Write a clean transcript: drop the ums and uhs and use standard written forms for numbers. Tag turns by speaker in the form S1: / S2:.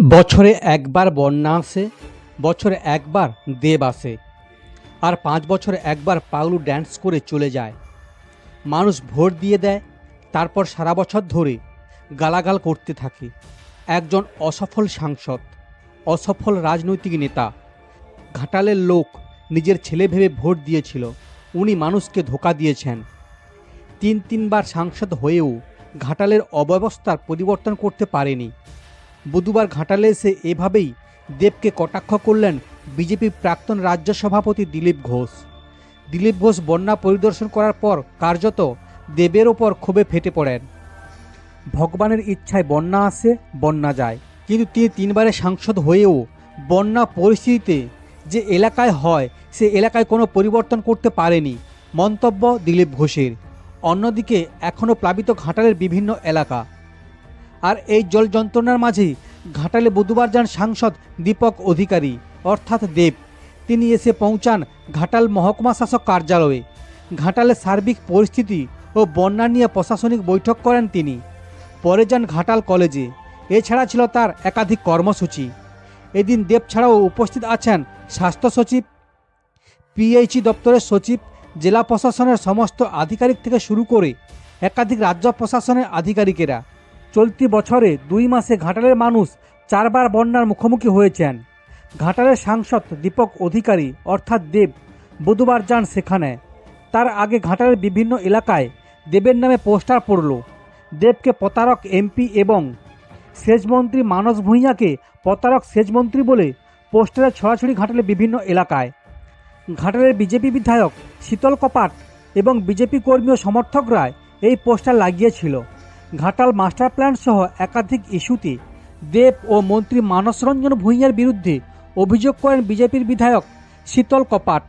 S1: বছরে একবার বন্যা আসে, বছরে একবার দেব আসে, আর 5 বছরে একবার পাগলু ড্যান্স করে চলে যায়। মানুষ ভোট দিয়ে দেয়, তারপর সারা বছর ধরে গালাগাল করতে থাকে। একজন অসফল সাংসদ, অসফল রাজনৈতিক নেতা, ঘাটালের লোক নিজের ছেলে ভেবে ভোট দিয়েছিল, উনি মানুষকে ধোঁকা দিয়েছেন। তিনবার সাংসদ হয়েও ঘাটালের অব্যবস্থার পরিবর্তন করতে পারেনি। বুধবার ঘাটালে এসে এভাবেই দেবকে কটাক্ষ করলেন বিজেপির প্রাক্তন রাজ্য সভাপতি দিলীপ ঘোষ। দিলীপ ঘোষ বন্যা পরিদর্শন করার পর কার্যত দেবের ওপর ক্ষোভে ফেটে পড়েন। ভগবানের ইচ্ছায় বন্যা আসে, বন্যা যায়, কিন্তু তিনি 3বারের সাংসদ হয়েও বন্যা পরিস্থিতিতে যে এলাকায় হয় সে এলাকায় কোনো পরিবর্তন করতে পারেনি, মন্তব্য দিলীপ ঘোষের। অন্যদিকে এখনও প্লাবিত ঘাটালের বিভিন্ন এলাকা। আর এই জল যন্ত্রণার মাঝেই ঘাটালে বুধবার যান সাংসদ দীপক অধিকারী অর্থাৎ দেব। তিনি এসে পৌঁছান ঘাটাল মহকুমা শাসক কার্যালয়ে। ঘাটালের সার্বিক পরিস্থিতি ও বন্যা নিয়ে প্রশাসনিক বৈঠক করেন তিনি। পরে যান ঘাটাল কলেজে। এছাড়া ছিল তার একাধিক কর্মসূচি। এদিন দেব ছাড়াও উপস্থিত আছেন স্বাস্থ্য সচিব, পিএইচই দপ্তরের সচিব, জেলা প্রশাসনের সমস্ত আধিকারিক থেকে শুরু করে একাধিক রাজ্য প্রশাসনের আধিকারিকেরা। চলতি বছরে 2 মাসে ঘাটালের মানুষ 4বার বন্যার মুখোমুখি হয়েছেন। ঘাটালের সাংসদ দীপক অধিকারী অর্থাৎ দেব বুধবার যান সেখানে। তার আগে ঘাটালের বিভিন্ন এলাকায় দেবের নামে পোস্টার পড়ল। দেবকে প্রতারক এমপি এবং সেচমন্ত্রী মানস ভূঁইয়াকে প্রতারক সেচমন্ত্রী বলে পোস্টারে ছড়াছড়ি ঘাটালের বিভিন্ন এলাকায়। ঘাটালের বিজেপি বিধায়ক শীতল কপাট এবং বিজেপি কর্মী ও সমর্থকরা এই পোস্টার লাগিয়েছিল। ঘাটাল মাস্টার প্ল্যান সহ একাধিক ইস্যুতে দেব ও মন্ত্রী মানস রঞ্জন ভূঁইয়ার বিরুদ্ধে অভিযোগ করেন বিজেপির বিধায়ক শীতল কপাট।